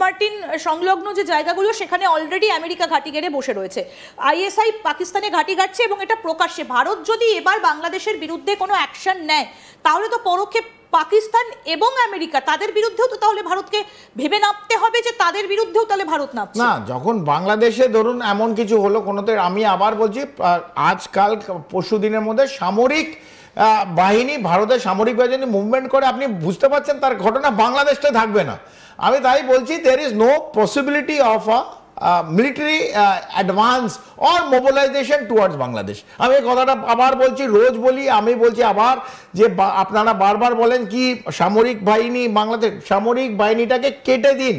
Martin সংলগ্ন যে জায়গাগুলো সেখানে অলরেডি আমেরিকা ঘাঁটি গেড়ে বসে রয়েছে, আইএসআই পাকিস্তানে ঘাঁটি গাড়ছে এবং এটা প্রকাশ্যে। ভারত যদি এবার বাংলাদেশের বিরুদ্ধে কোনো অ্যাকশন নেয় তাহলে তো পরোক্ষে পাকিস্তান এবং আমেরিকা তাদের বিরুদ্ধেও তো তাহলে ভারতকে ভেবে নামতে হবে যে তাদের বিরুদ্ধেও তাহলে ভারত নামছে না। যখন বাংলাদেশে ধরুন এমন কিছু হলো কোনোতে, আমি আবার বলছি আজকাল পরশু দিনের মধ্যে সামরিক বাহিনী, ভারতের সামরিক বাহিনী মুভমেন্ট করে, আপনি বুঝতে পারছেন তার ঘটনা বাংলাদেশটা থাকবে না। আমি তাই বলছি there is no possibility of a military advance or mobilization towards Bangladesh. আমি এই কথাটা আবার বলছি, রোজ বলি, আমি বলছি আবার, যে আপনারা বারবার বলেন কি সামরিক বাহিনী, বাংলাদেশ সামরিক বাহিনীটাকে কেটে দিন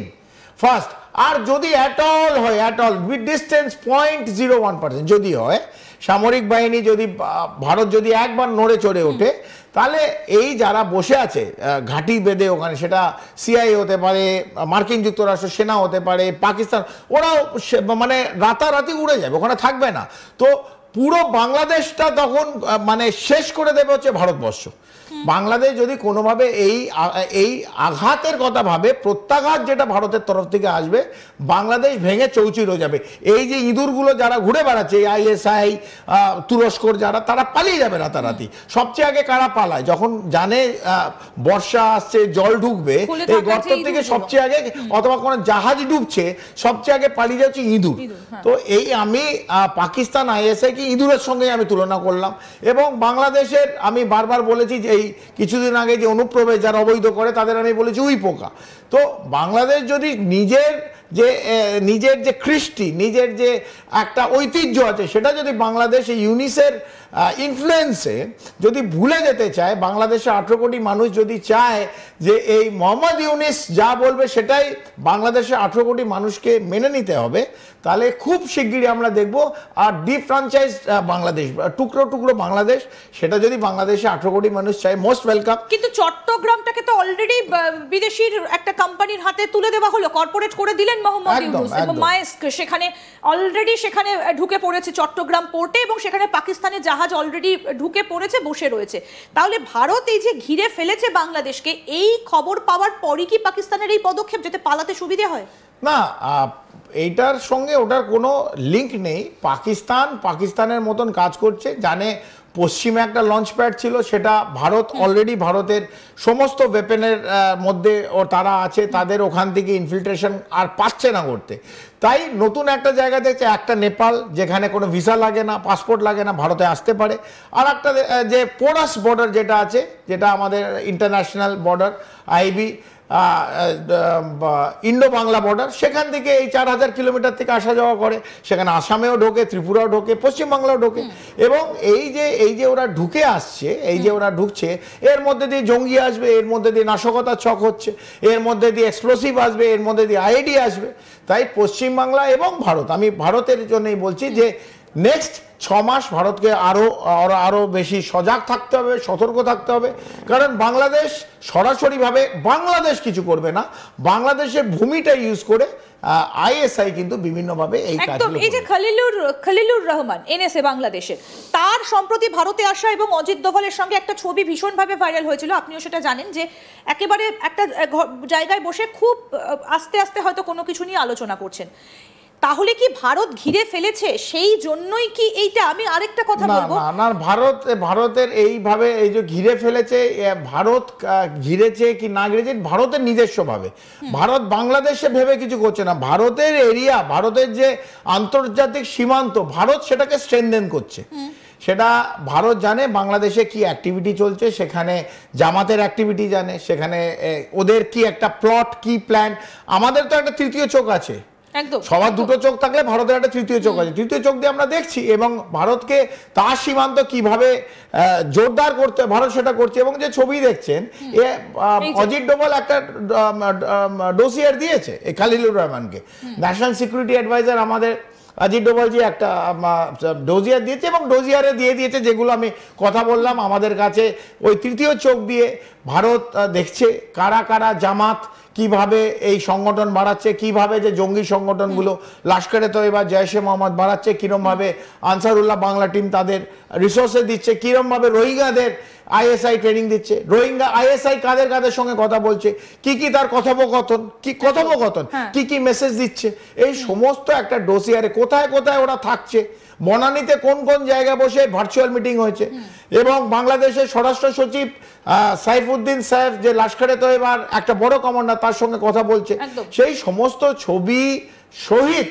ফার্স্ট। আর যদি অ্যাট অল হয়, অ্যাট অল উইথ ডিস্টেন্স 0.01% যদি হয় সামরিক বাহিনী, যদি ভারত যদি একবার নড়ে চড়ে ওঠে, তাহলে এই যারা বসে আছে ঘাঁটি বেঁধে ওখানে, সেটা সিআই হতে পারে, মার্কিন যুক্তরাষ্ট্র সেনা হতে পারে, পাকিস্তান, ওরাও মানে রাতারাতি উড়ে যাবে, ওখানে থাকবে না। তো পুরো বাংলাদেশটা তখন মানে শেষ করে দেবে হচ্ছে ভারতবর্ষ। বাংলাদেশ যদি কোনোভাবে এই আঘাতের কথা ভাবে, প্রত্যাঘাত যেটা ভারতের তরফ থেকে আসবে, বাংলাদেশ ভেঙে চৌচির হয়ে যাবে। এই যে ইঁদুরগুলো যারা ঘুরে বেড়াচ্ছে, আইএসআই, তুরস্কর যারা, তারা পালিয়ে যাবে রাতারাতি। সবচেয়ে আগে কারা পালায়? যখন জানে বর্ষা আসছে, জল ঢুকবে এই গর্ত থেকে, সবচেয়ে আগে, অথবা কোনো জাহাজ ডুবছে, সবচেয়ে আগে পালিয়ে যাচ্ছে ইঁদুর। তো এই আমি পাকিস্তান আইএসআই কি ইঁদুরের সঙ্গে আমি তুলনা করলাম। এবং বাংলাদেশের আমি বারবার বলেছি যে এই কিছুদিন আগে যে অনুপ্রবেশ যারা অবৈধ করে, তাদের আমি বলেছি উই পোকা। তো বাংলাদেশ যদি নিজের যে কৃষ্টি, নিজের যে একটা ঐতিহ্য আছে, সেটা যদি বাংলাদেশ ইউনিসের ইনফ্লুয়েন্সে যদি ভুলে যেতে চায়, বাংলাদেশে 18 কোটি মানুষ যদি চায় যে এই মোহাম্মদ ইউনিস যা বলবে সেটাই বাংলাদেশে 18 কোটি মানুষকে মেনে নিতে হবে, তাহলে খুব শিগগিরই আমরা দেখব আর ডিফ্রাঞ্চাইজ বাংলাদেশ, টুকরো টুকরো বাংলাদেশ, সেটা যদি বাংলাদেশে 18 কোটি মানুষ চায়, মোস্ট ওয়েলকাম। কিন্তু চট্টগ্রামটাকে তো অলরেডি বিদেশির একটা কোম্পানির হাতে তুলে দেওয়া হলো, কর্পোরেট করে দিলেন মোহাম্মদ ইউনুস, এবং মায়েস্ক সেখানে অলরেডি সেখানে ঢুকে পড়েছে চট্টগ্রাম পোর্টে, এবং সেখানে পাকিস্তানের জাহাজ অলরেডি ঢুকে পড়েছে, বসে রয়েছে। তাহলে ভারত এই যে ঘিরে ফেলেছে বাংলাদেশকে, এই খবর পাওয়ার পরই কি পাকিস্তানের এই পদক্ষেপ, যাতে পালাতে সুবিধা হয়? না, এইটার সঙ্গে ওটার কোনো লিঙ্ক নেই। পাকিস্তানের মতন কাজ করছে, জানে পশ্চিমে একটা লঞ্চ প্যাড ছিল, সেটা ভারত অলরেডি, ভারতের সমস্ত ওয়েপেনের মধ্যে তারা আছে, তাদের ওখান থেকে ইনফিল্ট্রেশন আর পাচ্ছে না করতে। তাই নতুন একটা জায়গা দেখছে, একটা নেপাল, যেখানে কোনো ভিসা লাগে না, পাসপোর্ট লাগে না, ভারতে আসতে পারে। আর একটা যে পোরাস বর্ডার যেটা আছে, যেটা আমাদের international border, IB Indo Bangla border, সেখান থেকে এই 4000 কিলোমিটার থেকে আসা যাওয়া করে, সেখানে আসামেও ঢোকে, ত্রিপুরাও ঢোকে, পশ্চিমবাংলাও ঢোকে। এবং এই যে ওরা ঢুকে আসছে, এই যে ওরা ঢুকছে, এর মধ্যে দিয়ে জঙ্গি আসবে, এর মধ্যে দিয়ে নাশকতার ছক হচ্ছে, এর মধ্যে দিয়ে এক্সপ্লোসিভ আসবে, এর মধ্যে দিয়ে আইডি আসবে। তাই পশ্চিমবাংলা এবং ভারত, আমি ভারতের জন্যই বলছি যে নেক্সট 6 মাস ভারতকে আরো বেশি সজাগ থাকতে হবে, সতর্ক থাকতে হবে। কারণ বাংলাদেশ সরাসরিভাবে বাংলাদেশ কিছু করবে না, বাংলাদেশের ভূমিটা ইউজ করে আইএসআই কিন্তু বিভিন্নভাবে এই কাজগুলো। এই যে খলিলুর রহমান এনএসএ বাংলাদেশের, তার সম্প্রতি ভারতে আসা এবং অজিত দোভালের সঙ্গে একটা ছবি ভীষণভাবে ভাইরাল হয়েছিল, আপনিও সেটা জানেন, যে একেবারে একটা জায়গায় বসে খুব আস্তে আস্তে হয়তো কোনো কিছু নিয়ে আলোচনা করছেন। তাহলে কি ভারত ঘিরে ফেলেছে, সেই জন্যই কি এইটা? আমি আরেকটা কথা বলবো, না, ভারতের এইভাবে এই যে ঘিরে ফেলেছে, ভারত ঘিরেছে কি না ঘিরেছে ভারতের নিজস্ব ভাবে, ভারত বাংলাদেশে ভেবে কিছু করছে না। ভারতের এরিয়া, ভারতের যে আন্তর্জাতিক সীমান্ত, ভারত সেটাকে স্ট্রেনথেন করছে। সেটা ভারত জানে বাংলাদেশে কি অ্যাক্টিভিটি চলছে, সেখানে জামাতের অ্যাক্টিভিটি জানে, সেখানে ওদের কি একটা প্লট, কি প্ল্যান। আমাদের তো একটা তৃতীয় চোখ আছে, সবার দুটো চোখ থাকলে ভারতের একটা তৃতীয় চোখ আছে, তৃতীয় চোখ দিয়ে আমরা দেখছি। এবং ভারতকে তার সীমান্ত কিভাবে জোরদার করতে ভারত সেটা করছে। এবং যে ছবি দেখছেন, অজিত ডোভাল একটা ডোসিয়ার দিয়েছে এই খলিলুর রহমানকে, ন্যাশনাল সিকিউরিটি অ্যাডভাইজার আমাদের অজিত ডোভালজি একটা ডোজিয়ার দিয়েছে, এবং ডোজিয়ারে দিয়ে দিয়েছে যেগুলো আমি কথা বললাম। আমাদের কাছে ওই তৃতীয় চোখ দিয়ে ভারত দেখছে কারা কারা জামাত কিভাবে এই সংগঠন বাড়াচ্ছে, কিভাবে যে জঙ্গি সংগঠনগুলো লস্করে তৈবা, জৈশে মোহাম্মদ বাড়াচ্ছে, কিরমভাবে আনসারুল্লাহ বাংলা টিম তাদের রিসোর্সে দিচ্ছে, কিরমভাবে রোহিঙ্গাদের আইএসআই ট্রেনিং দিচ্ছে, রোহিঙ্গা আইএসআই কাদের কাদের সঙ্গে কথা বলছে, কি তার কথোপকথন, কি মেসেজ দিচ্ছে, এই সমস্ত একটা ডোসিয়ারে কোথায় কোথায় ওরা থাকছে, বনানীতে কোন কোন জায়গায় বসে ভার্চুয়াল মিটিং হয়েছে, এবং বাংলাদেশের স্বরাষ্ট্র সচিব সাইফুদ্দিন সাহেব যে লস্করে তৈবার একটা বড় কমান্ডার, তার সঙ্গে কথা বলছে, সেই সমস্ত ছবি সহিত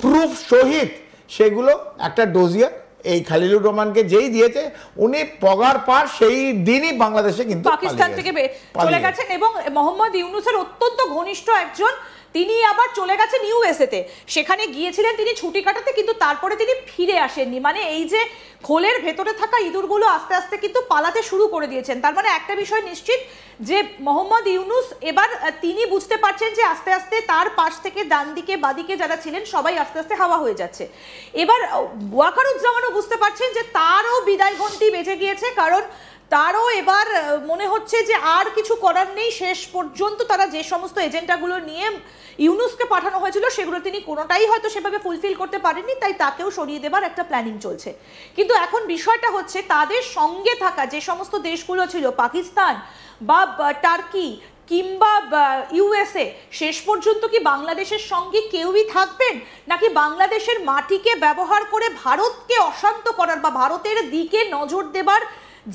প্রুফ সহিত সেগুলো একটা ডোজিয়ার এই খালিলুর রহমানকে যেই দিয়েছে, উনি পগার পার সেই দিনই বাংলাদেশে কিন্তু পাকিস্তান থেকে চলে গেছেন, এবং মোহাম্মদ ইউনূসের অত্যন্ত ঘনিষ্ঠ একজন, তিনি আবার চলে গেছেন ইউএসএতে, সেখানে গিয়েছিলেন তিনি ছুটি কাটাতে, কিন্তু তারপরে তিনি ফিরে আসেননি। মানে এই যে খোলের ভেতরে থাকা ইঁদুরগুলো আস্তে আস্তে কিন্তু পালাতে শুরু করে দিয়েছেন। তার মানে একটা বিষয় নিশ্চিত যে মোহাম্মদ ইউনূস এবার তিনি বুঝতে পারছেন যে আস্তে আস্তে তার পাশ থেকে ডান দিকে বাদিকে যারা ছিলেন সবাই আস্তে আস্তে হাওয়া হয়ে যাচ্ছে। এবার ওয়াকারুজ্জামানও বুঝতে পারছেন যে তারও বিদায় ঘণ্টি বেজে গিয়েছে, কারণ তারও এবার মনে হচ্ছে যে আর কিছু করার নেই। শেষ পর্যন্ত তারা যে সমস্ত এজেন্ডাগুলো নিয়ে ইউনূসকে পাঠানো হয়েছিল সেগুলো তিনি কোনোটাই হয়তো সেভাবে ফুলফিল করতে পারেননি, তাই তাকেও সরিয়ে দেবার একটা প্ল্যানিং চলছে। কিন্তু এখন বিষয়টা হচ্ছে তাদের সঙ্গে থাকা যে সমস্ত দেশগুলো ছিল, পাকিস্তান বা টার্কি কিংবা ইউএসএ, শেষ পর্যন্ত কি বাংলাদেশের সঙ্গে কেউই থাকবেন, নাকি বাংলাদেশের মাটিকে ব্যবহার করে ভারতকে অশান্ত করার বা ভারতের দিকে নজর দেবার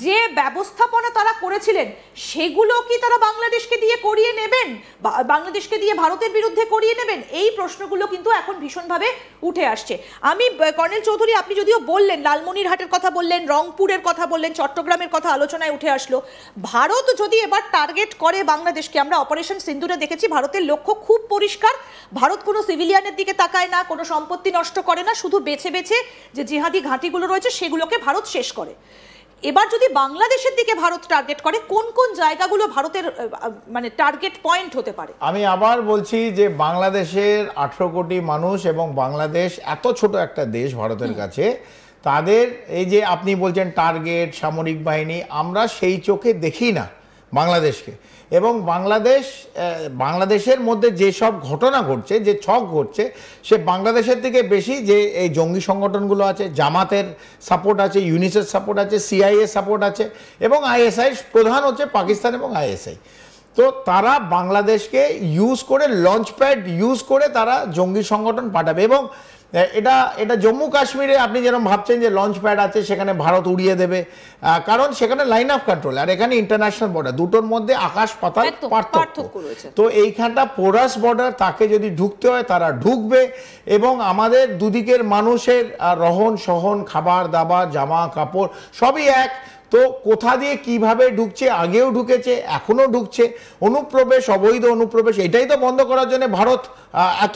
যে ব্যবস্থাপনা তারা করেছিলেন সেগুলো কি তারা বাংলাদেশকে দিয়ে করিয়ে নেবেন, বাংলাদেশকে দিয়ে ভারতের বিরুদ্ধে করিয়ে নেবেন? এই প্রশ্নগুলো কিন্তু এখন ভীষণভাবে উঠে আসছে। আমি কর্নেল চৌধুরী, আপনি যদিও বললেন লালমনিরহাটের কথা বললেন, রংপুরের কথা বললেন, চট্টগ্রামের কথা আলোচনায় উঠে আসলো, ভারত যদি এবার টার্গেট করে বাংলাদেশকে, আমরা অপারেশন সিন্দুরে দেখেছি ভারতের লক্ষ্য খুব পরিষ্কার, ভারত কোনো সিভিলিয়ানের দিকে তাকায় না, কোনো সম্পত্তি নষ্ট করে না, শুধু বেছে বেছে যে জিহাদি ঘাঁটিগুলো রয়েছে সেগুলোকে ভারত শেষ করে। এবার যদি বাংলাদেশের দিকে ভারত টার্গেট করে, কোন কোন জায়গাগুলো ভারতের মানে টার্গেট পয়েন্ট হতে পারে? আমি আবার বলছি যে বাংলাদেশের 18 কোটি মানুষ এবং বাংলাদেশ এত ছোট একটা দেশ ভারতের কাছে, তাদের এই যে আপনি বলছেন টার্গেট সামরিক বাহিনী, আমরা সেই চোখে দেখি না বাংলাদেশকে। এবং বাংলাদেশের মধ্যে যেসব ঘটনা ঘটছে, যে ছক ঘটছে, সে বাংলাদেশের থেকে বেশি যে এই জঙ্গি সংগঠনগুলো আছে, জামাতের সাপোর্ট আছে, ইউনিসেফ সাপোর্ট আছে, সিআইএ সাপোর্ট আছে, এবং আইএসআই প্রধান হচ্ছে পাকিস্তান এবং আইএসআই। তো তারা বাংলাদেশকে ইউজ করে, লঞ্চ প্যাড ইউজ করে তারা জঙ্গি সংগঠন পাঠাবে। এবং এটা জম্মু কাশ্মীরে আপনি যেরকম ভাবছেন যে লঞ্চ প্যাড আছে সেখানে ভারত উড়িয়ে দেবে, কারণ সেখানে লাইন অফ কন্ট্রোল, আর এখানে ইন্টারন্যাশনাল বর্ডার, দুটোর মধ্যে আকাশ পাতাল পার্থক্য। তো এইখানটা পোরাস বর্ডার, তাকে যদি ঢুকতে হয় তারা ঢুকবে, এবং আমাদের দুদিকের মানুষের রহন সহন, খাবার দাবার, জামা কাপড় সবই এক। তো কোথা দিয়ে কিভাবে ঢুকছে, আগেও ঢুকেছে, এখনো ঢুকছে, অনুপ্রবেশ, অবৈধ অনুপ্রবেশ, এটাই তো বন্ধ করার জন্য ভারত এত